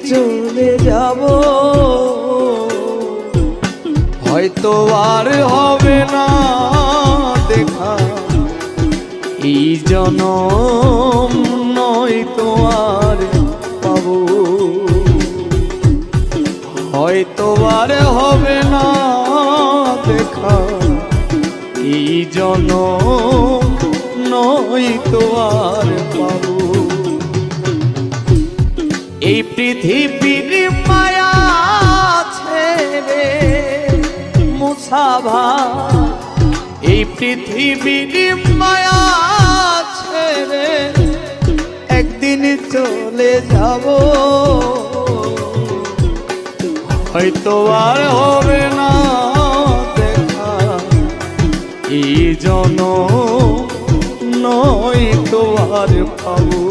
চলে যাব, হয়তো আর হবে না দেখা, এই জনম নয়তো আর পাবো, হয়তো আর হবে না দেখা, এই জনম নয়তো আর পাবো। এই পৃথিবীর মায়া ছেড়ে মুসাভা, এই পৃথিবীর মায়া ছেড়ে একদিন চলে যাব, হয়তো আর হবে না দেখা, এই জনম নয়তো আর পাবো।